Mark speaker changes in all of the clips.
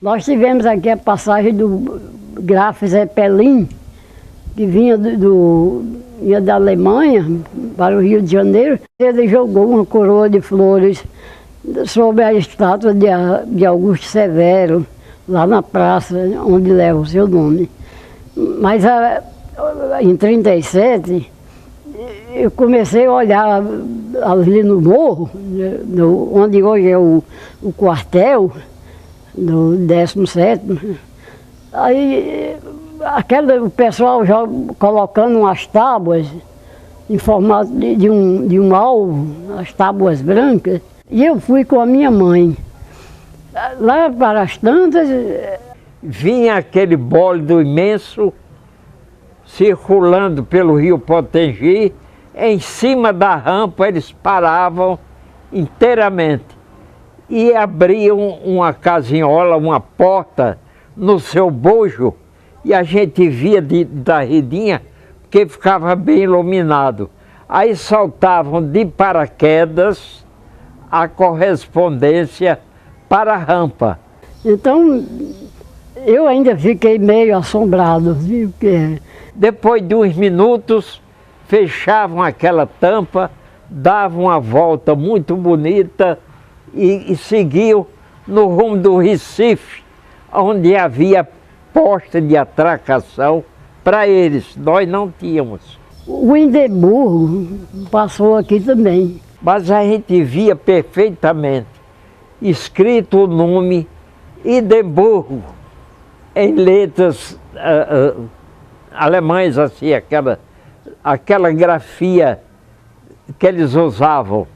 Speaker 1: Nós tivemos aqui a passagem do Graf Zeppelin, que vinha ia da Alemanha para o Rio de Janeiro. Ele jogou uma coroa de flores sobre a estátua de Augusto Severo, lá na praça onde leva o seu nome. Mas em 1937, eu comecei a olhar ali no morro, onde hoje é o quartel do 17º. Aí o pessoal já colocando umas tábuas em formato de um alvo, as tábuas brancas. E eu fui com a minha mãe. Lá para as tantas,
Speaker 2: vinha aquele bólido imenso circulando pelo rio Potengi. Em cima da rampa eles paravam inteiramente e abriam uma casinhola, uma porta no seu bojo, e a gente via da redinha, porque ficava bem iluminado. Aí saltavam de paraquedas a correspondência para a rampa.
Speaker 1: Então, eu ainda fiquei meio assombrado, viu? Porque
Speaker 2: depois de uns minutos, fechavam aquela tampa, davam uma volta muito bonita e seguiam no rumo do Recife, onde havia posta de atracação para eles. Nós não tínhamos.
Speaker 1: O Hindenburgo passou aqui também.
Speaker 2: Mas a gente via perfeitamente escrito o nome Hindenburgo em letras alemães, assim, aquela grafia que eles usavam.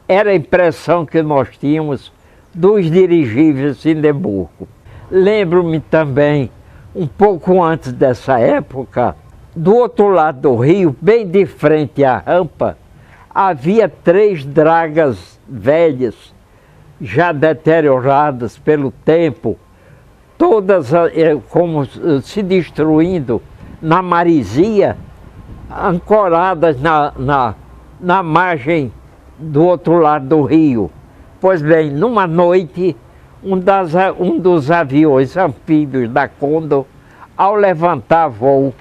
Speaker 2: Era a impressão que nós tínhamos dos dirigíveis Hindenburgo. Lembro-me também, um pouco antes dessa época, do outro lado do rio, bem de frente à rampa, havia 3 dragas velhas, já deterioradas pelo tempo, todas como se destruindo na maresia, ancoradas na margem do outro lado do rio. Pois bem, numa noite, um dos aviões anfíbios da Condor, ao levantar voo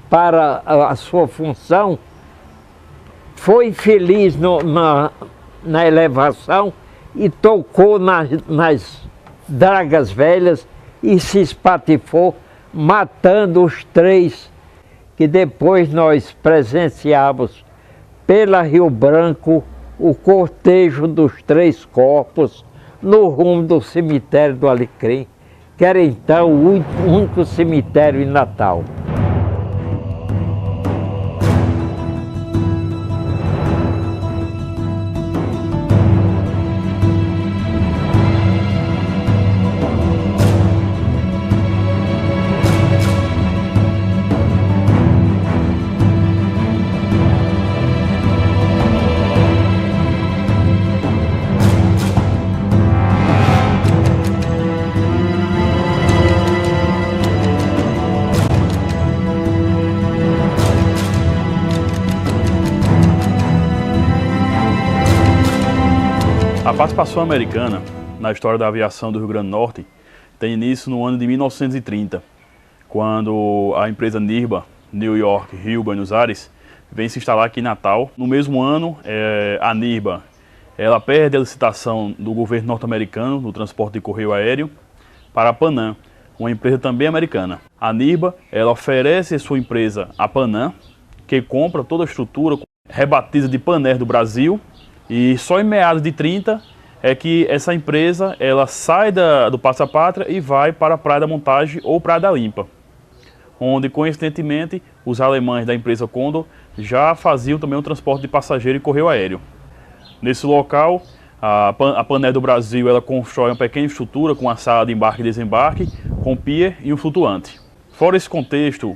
Speaker 2: para a sua função, foi feliz na elevação e tocou nas dragas velhas e se espatifou, matando os 3 que depois nós presenciamos pela Rio Branco o cortejo dos 3 corpos no rumo do cemitério do Alecrim, que era então o único cemitério em Natal.
Speaker 3: A participação americana na história da aviação do Rio Grande do Norte tem início no ano de 1930, quando a empresa NIRBA, New York, Rio, Buenos Aires, vem se instalar aqui em Natal. No mesmo ano, a NIRBA ela perde a licitação do governo norte-americano no transporte de correio aéreo para a Panam, uma empresa também americana. A NIRBA ela oferece sua empresa à Panam, que compra toda a estrutura, rebatiza de Panair do Brasil. E só em meados de 30 é que essa empresa ela sai do Passo da Pátria e vai para a Praia da Montagem ou Praia da Limpa, onde coincidentemente os alemães da empresa Condor já faziam também o transporte de passageiro e correio aéreo. Nesse local, a Panair do Brasil ela constrói uma pequena estrutura com a sala de embarque e desembarque, com pier e um flutuante. Fora esse contexto,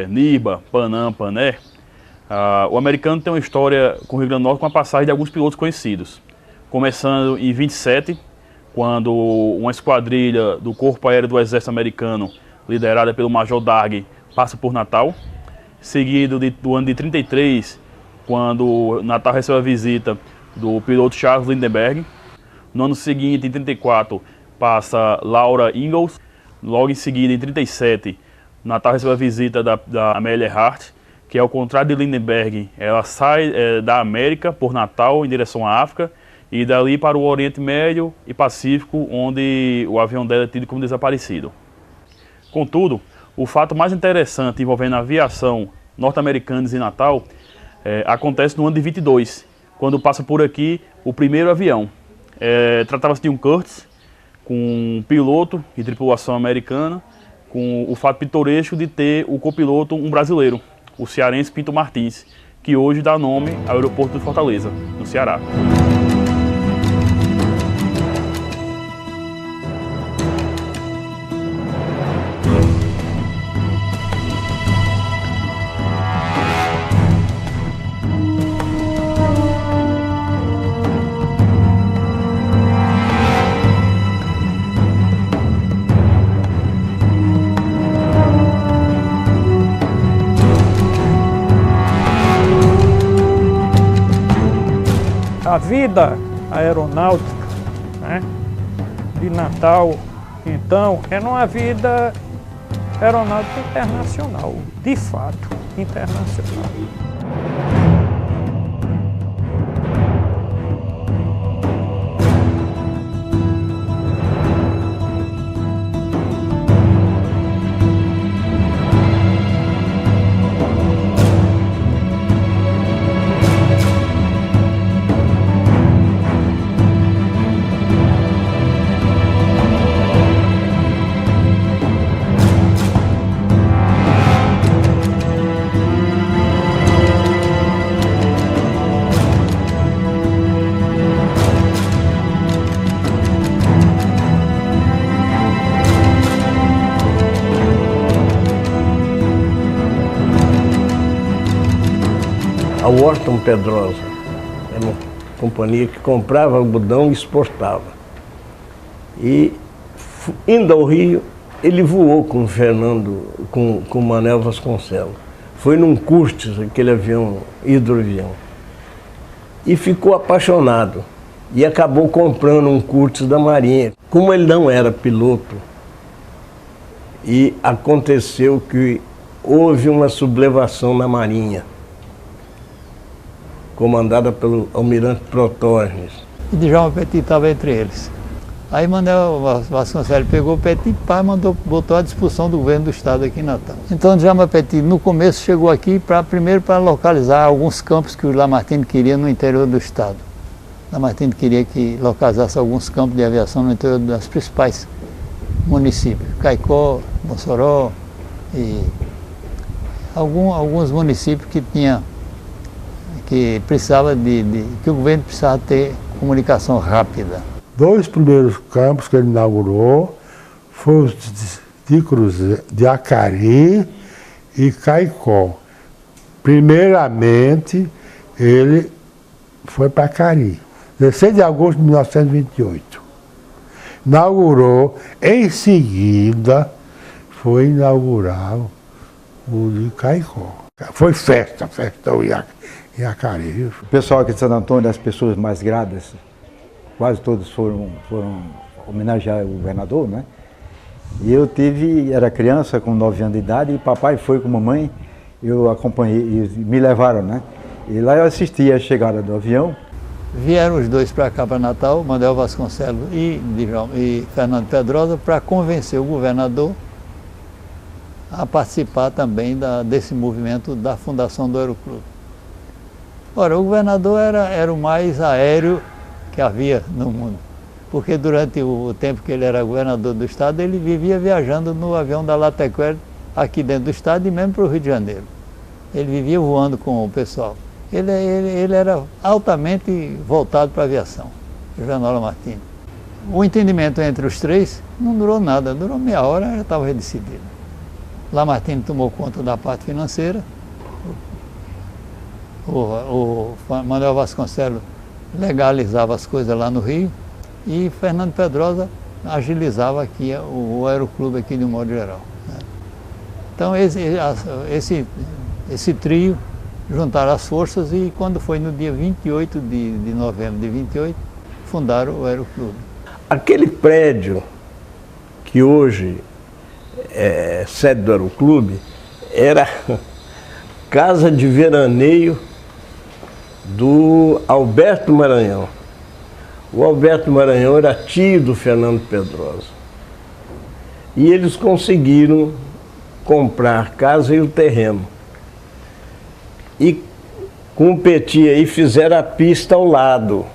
Speaker 3: NIRBA, Panam, Panair, o americano tem uma história com o Rio Grande do Norte com a passagem de alguns pilotos conhecidos. Começando em 27, quando uma esquadrilha do Corpo Aéreo do Exército Americano, liderada pelo Major Darg, passa por Natal. Seguido do ano de 33, quando Natal recebe a visita do piloto Charles Lindbergh. No ano seguinte, em 34, passa Laura Ingalls. Logo em seguida, em 37, Natal recebe a visita da Amélia Earhart, que ao contrário de Lindbergh, ela sai da América por Natal em direção à África e dali para o Oriente Médio e Pacífico, onde o avião dela é tido como desaparecido. Contudo, o fato mais interessante envolvendo a aviação norte-americana em Natal acontece no ano de 22, quando passa por aqui o primeiro avião. Tratava-se de um Curtiss, com um piloto e tripulação americana, com o fato pitoresco de ter o copiloto um brasileiro, o cearense Pinto Martins, que hoje dá nome ao aeroporto de Fortaleza, no Ceará.
Speaker 4: A vida aeronáutica, né, de Natal, então, era uma vida aeronáutica internacional, de fato, internacional.
Speaker 5: A Wharton Pedrosa era uma companhia que comprava algodão e exportava. E, indo ao Rio, ele voou com o Fernando, com o Manuel Vasconcelos. Foi num Curtiss, aquele avião, hidroavião. E ficou apaixonado. E acabou comprando um Curtiss da Marinha. Como ele não era piloto, e aconteceu que houve uma sublevação na Marinha, comandada pelo almirante Protógenes.
Speaker 4: E Djalma Petit estava entre eles. Aí Manuel Vasconcelos pegou o Petit e botou à disposição do governo do estado aqui em Natal. Então Djalma Petit no começo chegou aqui primeiro para localizar alguns campos que o Lamartine queria no interior do estado. Lamartine queria que localizasse alguns campos de aviação no interior das principais municípios, Caicó, Mossoró e alguns municípios que precisava que o governo precisava ter comunicação rápida.
Speaker 6: Dois primeiros campos que ele inaugurou foram os de Acari e Caicó. Primeiramente, ele foi para Acari, 16 de agosto de 1928. Inaugurou, em seguida, foi inaugurar o de Caicó. Foi festão em Acari.
Speaker 7: O pessoal aqui de Santo Antônio, as pessoas mais gradas, quase todos foram homenagear o governador, né? E eu era criança, com 9 anos de idade, e papai foi com mamãe, eu acompanhei, e me levaram, né? E lá eu assisti a chegada do avião.
Speaker 4: Vieram os dois para cá, para Natal, Manuel Vasconcelos e Fernando Pedrosa, para convencer o governador a participar também desse movimento da fundação do Aeroclube. Ora, o governador era o mais aéreo que havia no mundo, porque durante o tempo que ele era governador do estado, ele vivia viajando no avião da Latecoère aqui dentro do estado e mesmo para o Rio de Janeiro. Ele vivia voando com o pessoal. Ele era altamente voltado para a aviação, o general Lamartine. O entendimento entre os três não durou nada, durou meia hora, já estava decidido. Lamartine tomou conta da parte financeira, o Manuel Vasconcelos legalizava as coisas lá no Rio e Fernando Pedrosa agilizava aqui o Aeroclube aqui de um modo geral, né? Então esse trio juntaram as forças e quando foi no dia 28 de novembro de 28, fundaram o Aeroclube.
Speaker 5: Aquele prédio que hoje é sede do Aeroclube era casa de veraneio do Alberto Maranhão. O Alberto Maranhão era tio do Fernando Pedrosa. E eles conseguiram comprar a casa e o terreno. E com o Petit aí fizeram a pista ao lado.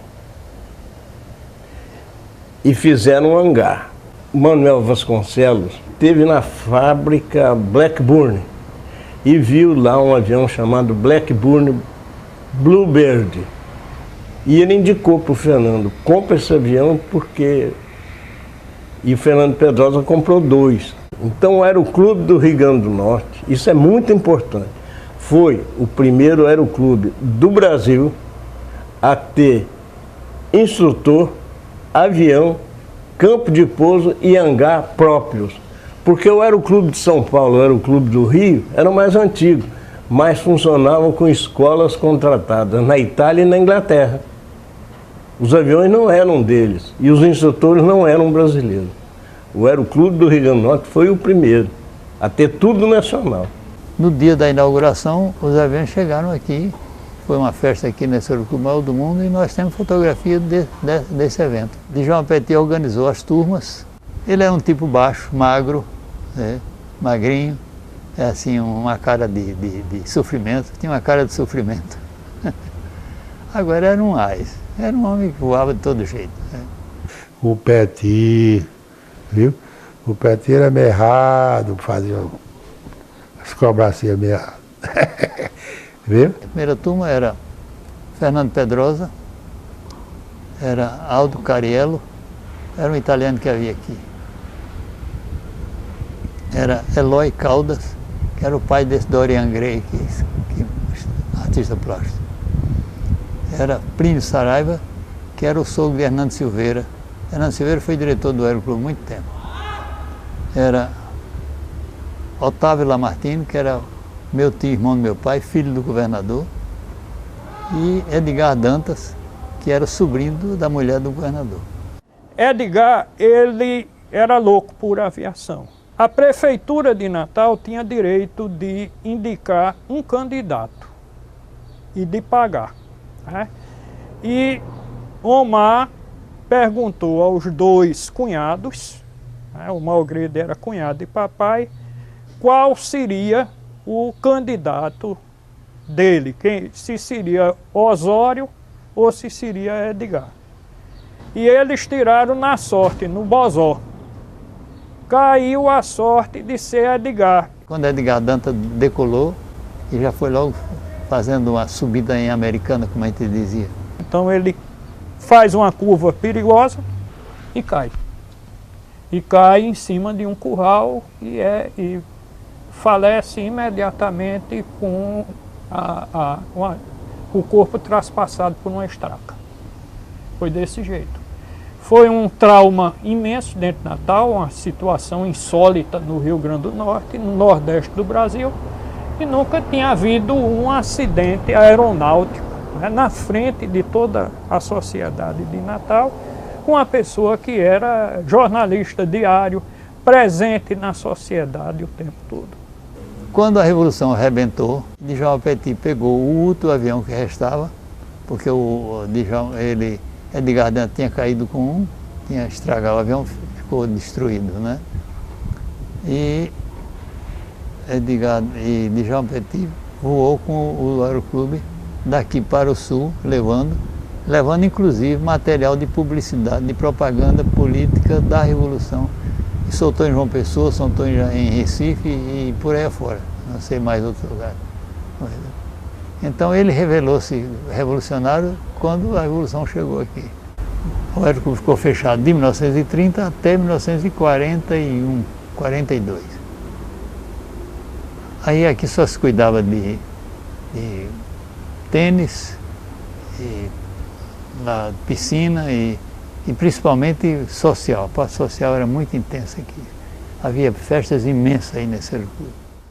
Speaker 5: E fizeram um hangar. O Manuel Vasconcelos esteve na fábrica Blackburn e viu lá um avião chamado Blackburn Bluebird. E ele indicou para o Fernando, compra esse avião porque... E o Fernando Pedrosa comprou 2. Então era o Clube do Rio Grande do Norte, isso é muito importante. Foi o primeiro aeroclube do Brasil a ter instrutor, avião, campo de pouso e hangar próprios. Porque o Aeroclube de São Paulo e o Aeroclube do Rio eram mais antigos, mas funcionavam com escolas contratadas na Itália e na Inglaterra. Os aviões não eram deles e os instrutores não eram brasileiros. O Aeroclube do Rio Grande do Norte foi o primeiro a ter tudo nacional.
Speaker 4: No dia da inauguração, os aviões chegaram aqui, foi uma festa aqui nesse Aeroclube maior do mundo e nós temos fotografia desse evento. Djalma Petit organizou as turmas. Ele era um tipo baixo, magro, né, magrinho, é assim, uma cara de sofrimento, tinha uma cara de sofrimento. Agora era um ás, era um homem que voava de todo jeito. Né.
Speaker 6: O Petit, viu? O Petit era meio errado, fazia as cobracias meio erradas. Viu?
Speaker 4: A primeira turma era Fernando Pedrosa, era Aldo Cariello, era um italiano que havia aqui. Era Eloy Caldas, que era o pai desse Dorian Gray, artista plástico. Era Plínio Saraiva, que era o sogro de Hernando Silveira. Hernando Silveira foi diretor do Aeroclube há muito tempo. Era Otávio Lamartine, que era meu tio, irmão do meu pai, filho do governador. E Edgar Dantas, que era sobrinho da mulher do governador.
Speaker 8: Edgar, ele era louco por aviação. A prefeitura de Natal tinha direito de indicar um candidato e de pagar. Né? E Omar perguntou aos 2 cunhados, né? O Malgrede era cunhado de papai, qual seria o candidato dele, se seria Osório ou se seria Edgar. E eles tiraram na sorte, no Bozó. Caiu a sorte de ser Edgar.
Speaker 4: Quando Edgar Dantas decolou, ele já foi logo fazendo uma subida em Americana, como a gente dizia.
Speaker 8: Então ele faz uma curva perigosa e cai. E cai em cima de um curral e falece imediatamente com o corpo traspassado por uma estaca. Foi desse jeito. Foi um trauma imenso dentro de Natal, uma situação insólita no Rio Grande do Norte, no Nordeste do Brasil, e nunca tinha havido um acidente aeronáutico, né, na frente de toda a sociedade de Natal, com uma pessoa que era jornalista diário, presente na sociedade o tempo todo.
Speaker 4: Quando a Revolução arrebentou, Djalma Petit pegou o último avião que restava, porque Edgar Dantas tinha caído com um, tinha estragado o avião, ficou destruído, né? E Djalma Petit voou com o Aeroclube daqui para o sul, levando inclusive material de publicidade, de propaganda política da Revolução. E soltou em João Pessoa, soltou em Recife e por aí afora, não sei mais outro lugar. Então ele revelou-se revolucionário quando a Revolução chegou aqui. O Aeroclube ficou fechado de 1930 até 1941, 42. Aí aqui só se cuidava de tênis, piscina e principalmente social. A parte social era muito intensa aqui. Havia festas imensas aí nesse Aeroclube.